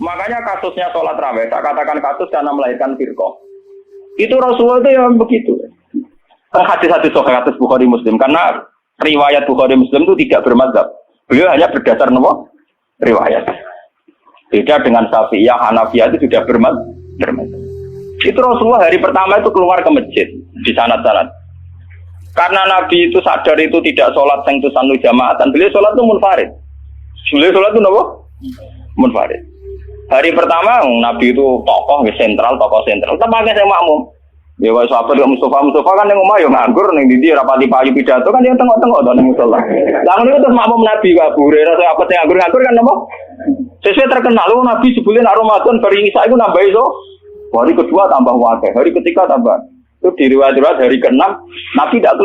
Makanya kasusnya sholat raweh, saya katakan kasus karena melahirkan firqah. Itu Rasulullah itu yang begitu. Hadis-hadis sahih hadis Bukhari Muslim, karena riwayat Bukhari Muslim itu tidak bermadzhab. Beliau hanya berdasar nopo riwayat. Beda dengan Syafi'iyah, Hanafiyah itu sudah bermadzhab. Itu Rasulullah hari pertama itu keluar ke masjid di sanad-sanad. Karena Nabi itu sadar itu tidak sholat yang itu sanu jamaatan, beliau sholat itu munfarid. Beliau sholat itu nopo munfarid. Hari pertama Nabi itu tokoh sentral. Tapi pakai saya makmum. Ya wis sahabat kok Mustafa kan yang omah yo nganggur ning ndi rapati payu pidato kan yang tengok-tengok to ning musala. Lah ngono terus makmum Nabi Abu Hurairah sahabat sing nganggur kan napa? Sesuai terkenal Nabi sebelum Ramadan bari Isa iku nambah iso. Hari kedua tambah wakil, hari ketiga tambah. Itu di riwayat hari ke-6 Nabi tidak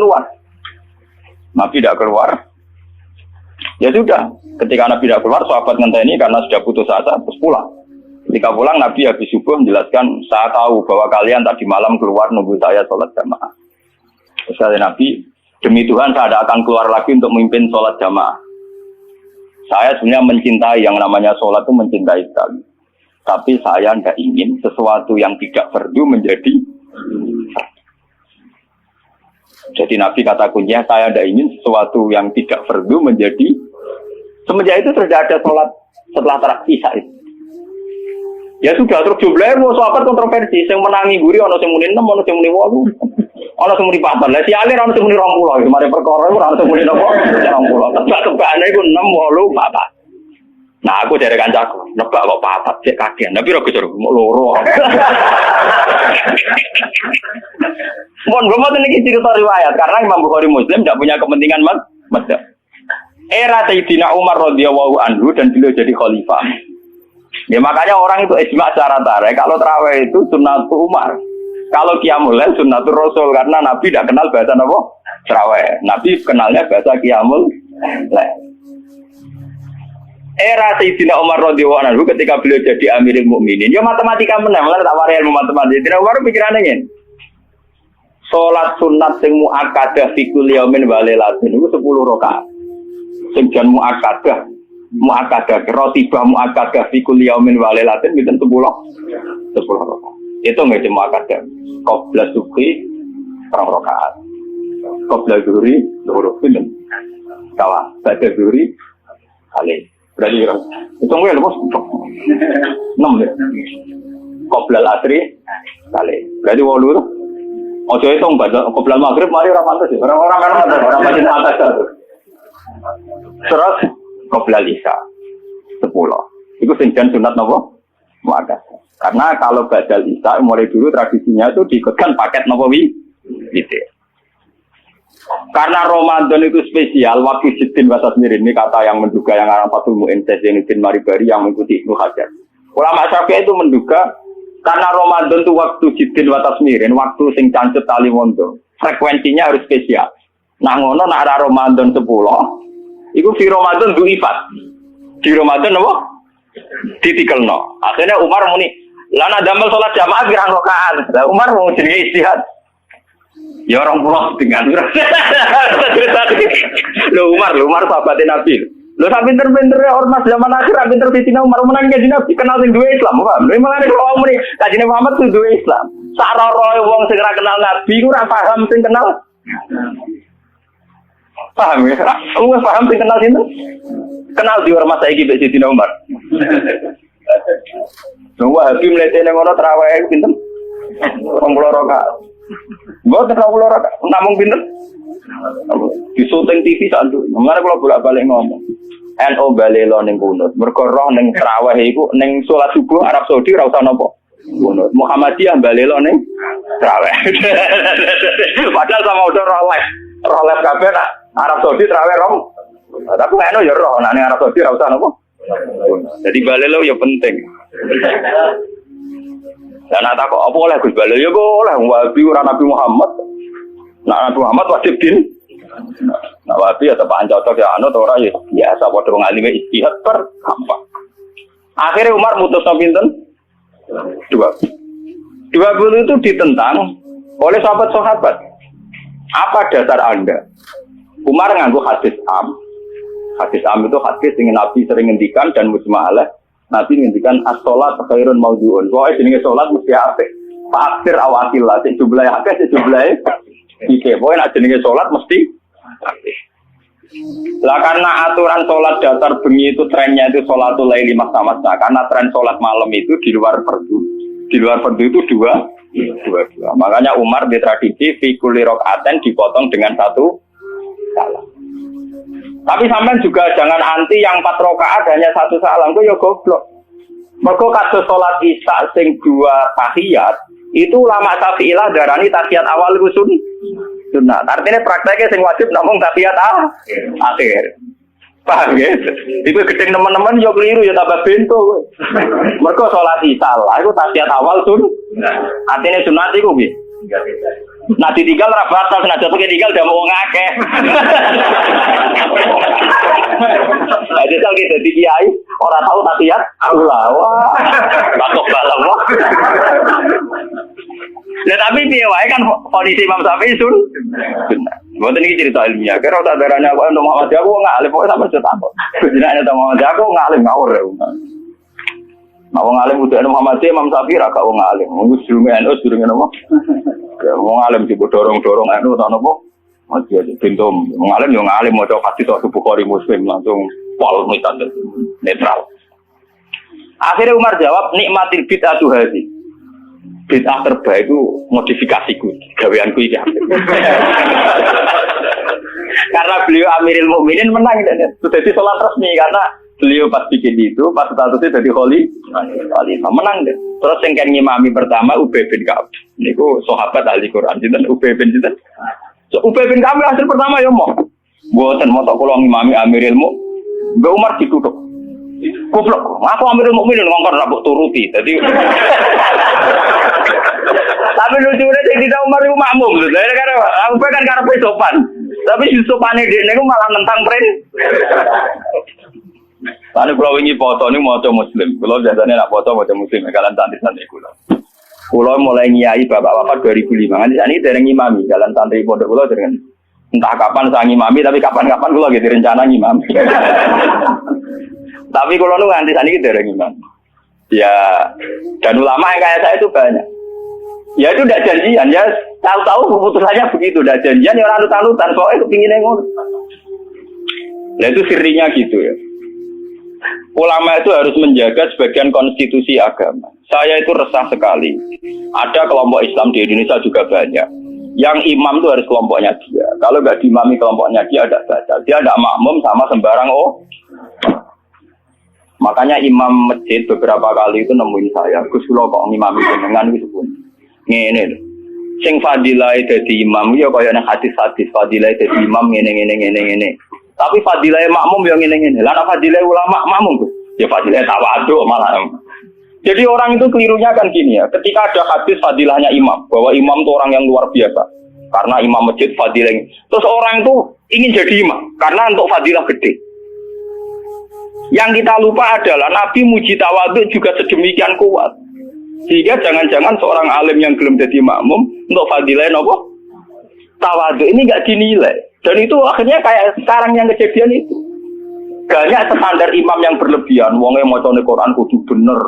keluar. Ya sudah, ketika Nabi tidak keluar, sahabat ngenteni karena sudah putus asa, terus pulang. Ketika pulang, Nabi habis subuh menjelaskan, saya tahu bahwa kalian tadi malam keluar nunggu saya sholat jamaah. Terus kata Nabi, demi Tuhan saya tidak akan keluar lagi untuk memimpin sholat jamaah. Saya sebenarnya mencintai yang namanya sholat itu mencintai sekali. Tapi saya tidak ingin sesuatu yang tidak fardu menjadi. Jadi Nabi kata kuncinya, saya tidak ingin sesuatu yang tidak fardu menjadi. Semenjak itu sudah ada sholat setelah terakhir Isya itu. Ya sudah, terus jumlahnya mau sahabat kontroversi. Yang menangi guri, ada yang muni 6, ada yang muni 8, ada yang muni 4. Lah si alir ada yang muni 20. Kemarin perkara itu ada yang muni 20. Tebak-tebaknya itu 6, 8. Nah aku dari kancaku, nebak kok 4, cek kagian. Tapi aku suruh mau loro. Mohon belum ini cerita riwayat karena Imam Bukhari Muslim tidak punya kepentingan madzhab. Era Sayyidina Umar radhiyallahu anhu dan beliau jadi khalifah. Ya makanya orang itu ijma secara tarik kalau tarawih itu sunnatul Umar. Kalau qiyamul lail sunnatul Rasul karena Nabi tidak kenal bahasa apa? Tarawih. Nabi kenalnya bahasa qiyamul lail. Era Sayyidina Umar radhiyallahu anhu ketika beliau jadi Amirul Mukminin, ya matematika menang, lan tak wari ilmu matematika. Sayyidina Umar pikirannya ngene. Salat sunat sing muakkadah fi kulli yaumin wa lailatin itu 10 rakaat. Sing jan muakkadah rotibah muakkadah fi kulli yaumin wa lailatin itu 10 rakaat. Itu enggak cuma muakkadah. Qabla subhi 2 rakaat. Qabla zuhri 2 pinten. Kawa, ba'da zuhri kali. Berarti itu enggak lho, Bos. 6 ya. Qabla al-asri kali. Berarti 8 tuh. Ojo itu baca qoblal maghrib mari ora pantes ya. Orang masih atas. Terus qoblal isya 10. Iku sing jan sunat napa? Muakkad. Karena kalau badal isya mulai dulu tradisinya itu diikutkan paket napa gitu. Karena Ramadan itu spesial waktu Jiddin wa Tasmirin ini kata yang menduga yang arang Fathul Mu'in Zainuddin Maribari yang mengikuti Ibnu Hajar. Ulama Syafi'i itu menduga karena Ramadan itu waktu Jiddin wa Tasmirin, waktu sing cancut tali mondo. Frekuensinya harus spesial. Nah ngono nak ada Ramadan 10, itu di Ramadan duifat. Di Ramadan apa? Ditikelno. Akhirnya Umar muni, lana damel sholat jamaah pirang rakaat. Lah Umar mau jadi istihad. Ya orang pulau dengan. Umar sahabatnya Nabi. Lho sak pinter-pintere ormas zaman akhir sak pinter Sayyidina Umar menang kanjeng Nabi kenal sing duwe Islam, paham? Lha malah nek wong muni kanjeng Muhammad sing duwe Islam. Sak roroe wong sing ora kenal Nabi ku ora paham sing kenal. Paham ya? Wong paham sing kenal sinten? Kenal di ormas saiki mbek Sayyidina Umar. Lho Wahabi mletene ngono tarawih pinten? 20 rakaat. Mboten 20 rakaat, namung pinten? Di syuting TV sandu. Mengenai kalau bolak-balik ngomong. NO balelo ning kunut. Mergo roh ning tarawih iku ning salat subuh Arab Saudi ora usah napa. Kunut. Muhammadiyah balelo ning tarawih. Padahal sama udah roh live kabeh nak Arab Saudi tarawih rom. Tapi NO ya roh nek ning Arab Saudi ora usah napa. Jadi balelo ya penting. Dan nak takok apa oleh Gus balelo ya boleh Wahabi ora Nabi Muhammad. Nak Nabi Muhammad wajib din. Nah, Wahabi atau Pak Cocok ya anu ora ya biasa padha wong alime ijtihad per gampang. Akhirnya Umar mutusno pinten? 20 itu ditentang oleh sahabat-sahabat. Apa dasar Anda? Umar nganggo hadis am. Hadis am itu hadis yang Nabi sering ngendikan dan mujma' alaih Nabi ngendikan as-shalat khairun mawdu'un. Pokoke jenenge salat mesti apik. Fakir awakillah sing jumlahe akeh sing jumlahe iki. Pokoke nek jenenge salat mesti apik. Lah karena aturan sholat dasar bengi itu trennya itu sholatul laili masa-masa. Karena tren sholat malam itu di luar fardu. Di luar fardu itu dua. Makanya Umar di tradisi fi kulli rakaatin dipotong dengan satu salam. Tapi sampean juga jangan anti yang 4 rakaat hanya satu salam, kok ya goblok. Mergo kados salat Isya sing 2 tahiyat, itu ulama Syafi'iyah darani tahiyat awal iku sunnah. Artinya prakteknya sing wajib namung tahiyat akhir. Paham ya? Iku gedeng teman-teman yo keliru ya tambah bento kowe. Mergo salat Isya lah iku tahiyat awal sunnah. Artinya sunat iku piye? Nah ditinggal ora batal, nek jatuh ditinggal udah mau ngakeh. Ada sal gitu di kiai orang tahu tahiyat Allah. Wah. Bakok balam wah. Nah tapi piye wae kan kondisi Imam Syafi'i sun. Mboten iki cerita ilmiah. Kira tak darane aku untuk Muhammad aku ngalim pokoke sampe cetak. Jenenge untuk Muhammad aku ngalim ngawur ya. Nah, wong alim udah Muhammad Imam Syafi'i ra gak wong alim. Wong durunge NU durunge napa? Wong alim didorong-dorong NU ta napa? Mati aja pintum. Wong alim yo ngalim maca hadis Sahih Bukhari Muslim langsung pol netral. Akhirnya Umar jawab nikmatil bid'atu hadhi. Bid'ah terbaik itu modifikasiku, gaweanku iki. Karena beliau Amirul Mukminin menang dan sudah di sholat resmi karena beliau pas bikin itu, pas statusnya jadi khalifah menang deh. Terus yang kan ngimami pertama Ubay bin Ka'ab. Niku sahabat ahli Quran sinten Ubay bin sinten. So, Ubay bin Ka'ab hasil pertama ya mau. Mboten motok kula ngimami Amirul Mukminin. Mbak Umar ditutup. Goblok. Aku Amirul Mukminin ngongkon ra mbok turuti. Dadi tapi lucunya jadi Umar itu makmum lho. Karena aku kan karepe sopan. Tapi sopane dhekne ku malah nentang pren. Ane kula wingi foto niku maca muslim. Kula biasane nak foto maca muslim kalian santri-santri kula. Kula mulai ngiyai bapak-bapak 2005. Ini dereng ngimami jalan santri pondok kula dereng entah kapan saya ngimami tapi kapan-kapan kula gitu rencana ngimami. Tapi kula nu nganti saniki dereng ngimami. Ya dan ulama yang kayak saya itu banyak. Ya itu udah janjian ya tahu-tahu keputusannya begitu udah janjian ya orang alut-alutan soalnya kepinginnya ngono. Nah itu sirinya gitu ya. Ulama itu harus menjaga sebagian konstitusi agama. Saya itu resah sekali. Ada kelompok Islam di Indonesia juga banyak. Yang imam itu harus kelompoknya dia. Kalau nggak diimami kelompoknya dia ada batal. Dia ada makmum sama sembarang Makanya imam masjid beberapa kali itu nemuin saya. Gus kula kok ngimami jenengan gitu pun. Ngene lho. Sing fadilah dadi imam ya kaya nang hadis-hadis fadilah dadi imam ngene. Tapi fadilah makmum yang ngene. Lah nek fadilah ulama makmum tuh. Ya fadilah tawadhu malah. Jadi orang itu kelirunya kan gini ya. Ketika ada hadis fadilahnya imam, bahwa imam itu orang yang luar biasa. Karena imam masjid fadilah. Terus orang itu ingin jadi imam karena untuk fadilah gede. Yang kita lupa adalah Nabi muji tawadhu juga sedemikian kuat. Sehingga jangan-jangan seorang alim yang belum jadi makmum untuk fadilah apa? Tawadhu ini enggak dinilai. Dan itu akhirnya kayak sekarang yang kejadian itu. Banyak standar imam yang berlebihan. Wonge macane Quran kudu bener,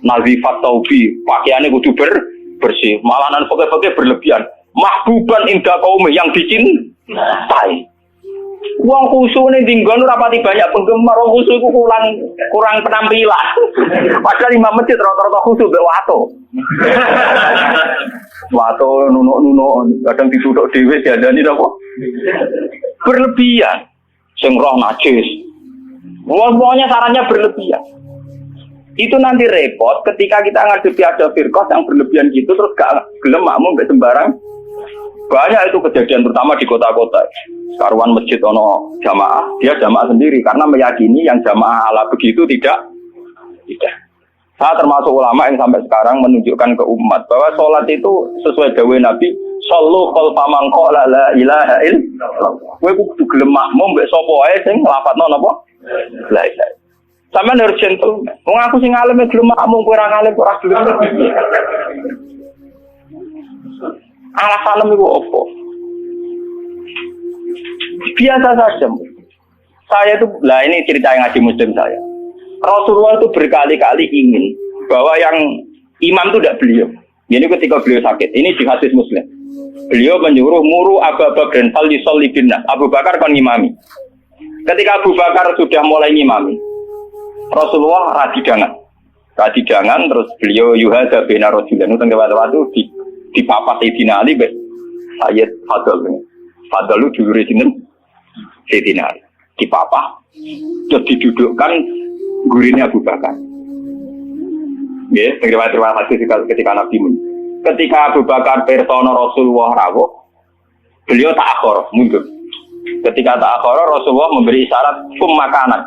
nazifat taubi, pakaiannya kudu bersih. Malahan pakai-pakai berlebihan. Mahbuban indah kaum yang dicintai. Wong khusyuk ning dinggon ora pati banyak penggemar, wong khusyuk iku kurang penampilan. Padahal imam masjid rata-rata khusyuk mbek wato. Wato nunuk-nunuk kadang dituthuk dhewe diandani apa? Berlebihan. Sing roh najis. Pokoknya sarannya berlebihan. Itu nanti repot ketika kita ngadepi ada firqah yang berlebihan gitu terus gak gelem makmum mbek sembarang. Banyak itu kejadian terutama di kota-kota. Karuan masjid ono jamaah, dia jamaah sendiri karena meyakini yang jamaah ala begitu tidak. Saya termasuk ulama yang sampai sekarang menunjukkan ke umat bahwa sholat itu sesuai dawuh Nabi, shollu khalfa man qala la ilaha illallah. Kowe kudu gelem makmum mbek sapa wae sing nglafadzno napa? La ilaha. Sampeyan harus gentle. Wong aku sing alim gelem makmum kowe ora ngalim ora gelem. Alasan itu apa? Biasa saja. Saya itu, lah ini cerita yang ngaji muslim saya. Rasulullah itu berkali-kali ingin bahwa yang imam itu tidak beliau. Ini ketika beliau sakit. Ini di hadis Muslim. Beliau menyuruh muru Abu Bakar fal yusolli bin nas. Abu Bakar kan ngimami. Ketika Abu Bakar sudah mulai ngimami, Rasulullah radidangan terus beliau yuhada bina rajulan itu waktu di papa Sayyidina Ali Sayyid Fadl. Fadl itu dulure sinten? Sayyidina Ali. Di papa terus didudukkan gurine Abu Bakar. Nggih, terima kasih ketika Nabi ketika Abu Bakar persona Rasulullah rawuh, beliau ta'akhir mundur. Ketika ta'akhir Rasulullah memberi isyarat makanan.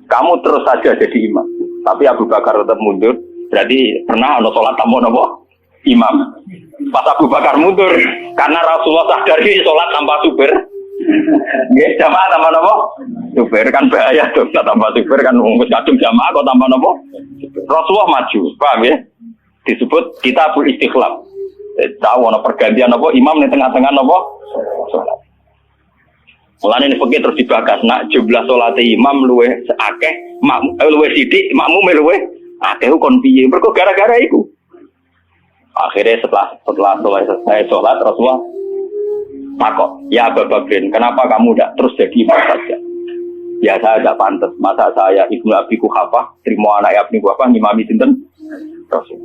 Kamu terus saja jadi imam. Tapi Abu Bakar tetap mundur. Berarti pernah ada sholat tanpa napa? Imam. Pas Abu Bakar mundur karena Rasulullah sadari sholat tanpa super. Nggih, jamaah tanpa napa? Super kan bahaya tuh, tanpa super kan wis kadung jamaah kok tanpa napa? Rasulullah maju, paham ya? Disebut kitabul istikhlaf. Tahu ana pergantian apa imam di tengah-tengah apa? Salat. Mulane nek terus dibahas nak jumlah salat imam luwih akeh, luwih sithik, makmum luwih akeh kon piye? Mergo gara-gara iku. Akhirnya setelah selesai sholat Rasulullah takut, ya Abu Bakar, kenapa kamu tidak terus jadi imam saja? Ya saya tidak pantas, masa saya Ibnu Abi Quhafah terima anak Ibnu Quhafah ngimami sinten Rasul.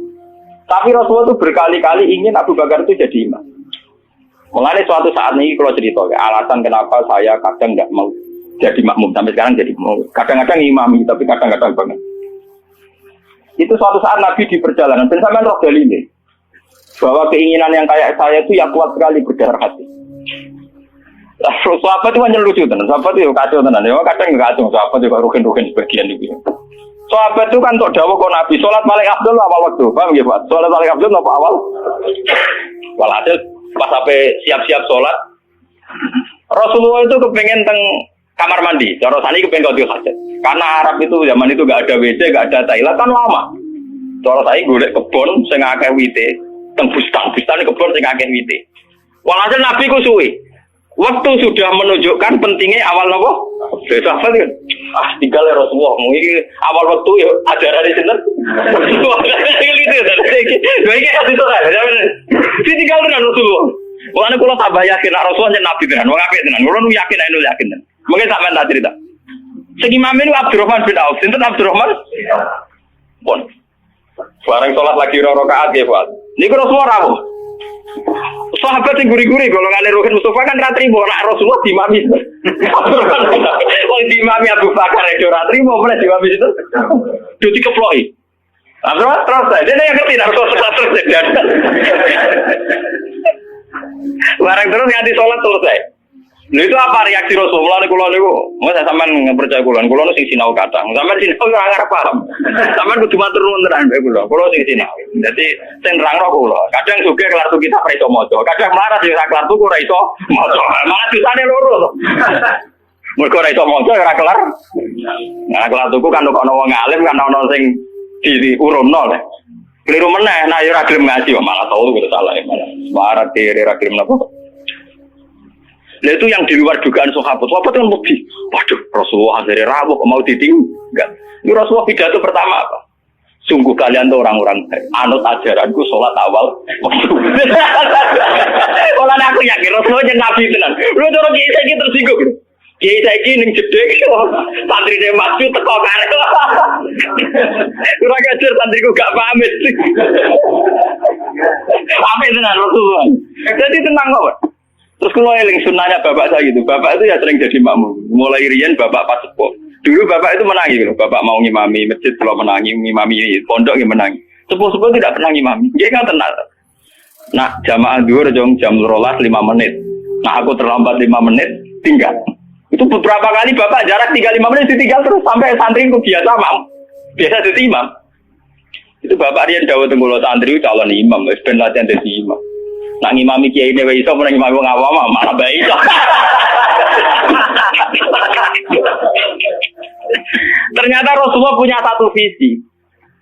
Tapi Rasulullah itu berkali-kali ingin Abu Bakar itu jadi imam. Mulai suatu saat ini kalau cerita, alasan kenapa saya kadang tidak mau jadi makmum sampai sekarang jadi mau. Kadang-kadang imami, tapi kadang-kadang banget. Itu suatu saat Nabi di perjalanan, dan sampai roh dalile bahwa keinginan yang kayak saya itu yang kuat sekali berdasar hati. Lah, sahabat itu hanya lucu tenan, sahabat itu kacau tenan. Ya kadang enggak kacau, sahabat juga rugen-rugen sebagian itu. Sahabat itu kan untuk dawuh kok Nabi salat paling afdal awal waktu. Paham nggih, Pak? Salat paling afdal apa awal? Walhasil pas sampai siap-siap salat Rasulullah itu kepengen teng kamar mandi. Cara sani kepengen qadhi hajat. Karena Arab itu zaman itu enggak ada WC, enggak ada toilet kan lama. Cara saya golek kebon sing akeh wite, teng bustan kebon sing akeh wite. Walhasil Nabi ku suwi. Waktu sudah menunjukkan pentingnya awal nopo, besok apa nih? Tinggal Rasulullah. Mungkin awal waktu ya ajaran di sini. Baiknya kasih tahu aja. Si tinggal dengan Rasulullah. Mulanya kalau tak yakin Rasulullah Nabi dengan orang apa dengan orang yakin, aku yakin. Mungkin tak mentah cerita. Segimamin Abdurrahman bin Auf. Sinten Abdurrahman? Bon. Barang sholat lagi rakaat ya Pak. Ini Rasulullah rawuh. Sahabat yang guri-guri kalau nggak nerukin Mustafa kan ratri mau nak Rasulullah dimami. Wong dimami Abu Bakar itu ratri mau mulai dimami itu. Jadi keploi. Terus saya dia yang ngerti Rasulullah terus dan. Barang terus nganti sholat selesai. Lalu itu apa reaksi Rasulullah nih kulo niku? Mau saya sampean percaya kulo sing sinau kadang. Sampean sinau ora ngarep paham. Sampean kudu matur nuwun tenan bae kulo sing sinau. Dadi sing nerangno kulo. Kadang juga kelar tuh kita ora iso maca. Kadang melarat sing kelar tuh ora iso maca. Malah dosane loro to. Mergo ora iso maca ora kelar. Nah kelar tuku kan ono wong alim kan ono sing diurumno lho. Keliru meneh, nah yo ora gelem ngaji malah tau kudu salah malah. Melarat dhewe ora gelem napa. Nah itu yang di luar dugaan sahabat. Sahabat kan lebih, waduh Rasulullah dari rawuh mau ditinggal. Enggak. Ini Rasulullah pidato pertama apa? Sungguh kalian tuh orang-orang anut ajaranku sholat awal. Kalau aku yakin Rasulullah yang nabi tenan. Lu cara kiai saya tersinggung. Kiai saya ning jedek santri dia maju teko kare. Ora kajar santriku gak pamit. Pamit tenan Rasulullah. Jadi tenang kok. Terus kalau eling sunnahnya bapak saya gitu, bapak itu ya sering jadi makmum. Mulai rian bapak pas sepuh. Dulu bapak itu menangi gitu, bapak mau ngimami masjid, kalau menangi ngimami pondok yang menangi. Sepuh-sepuh tidak pernah ngimami. Dia kan tenang. Nah jamaah dua jam 12 5 menit. Nah aku terlambat 5 menit, tinggal. Itu beberapa kali bapak jarak tinggal 5 menit ditinggal terus sampai santri itu biasa biasa jadi imam. Itu bapak rian dawuh tenggulo santri calon imam, wis ben latihan dadi imam. Nak ngimami kiai ini iso menang ngimami wong awam malah bae iso. Ternyata Rasulullah punya satu visi.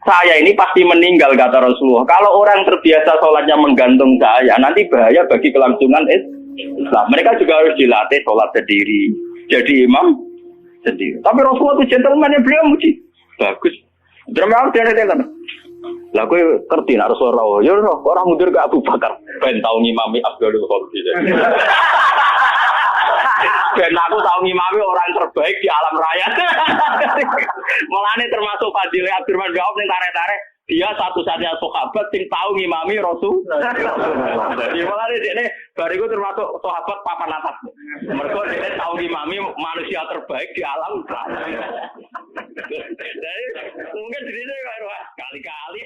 Saya ini pasti meninggal kata Rasulullah. Kalau orang terbiasa sholatnya menggantung saya, nanti bahaya bagi kelangsungan Islam. Mereka juga harus dilatih sholat sendiri, jadi imam sendiri. Tapi Rasulullah itu gentleman yang beliau muji. bagus. Drama dia kan. Lah kowe ngerti nek Rasulullah yo ora mundur ke Abu Bakar ben tau ngimami Abdul Khalid. Ben aku tau ngimami orang terbaik di alam raya. Mulane termasuk Fadil Abdurrahman bin Auf ning tarik-tarik dia satu-satunya sahabat sing tau ngimami Rasul. Jadi mulane dekne bariku termasuk sahabat papan atas. Mergo dekne tau ngimami manusia terbaik di alam raya. Jadi mungkin dirinya kali-kali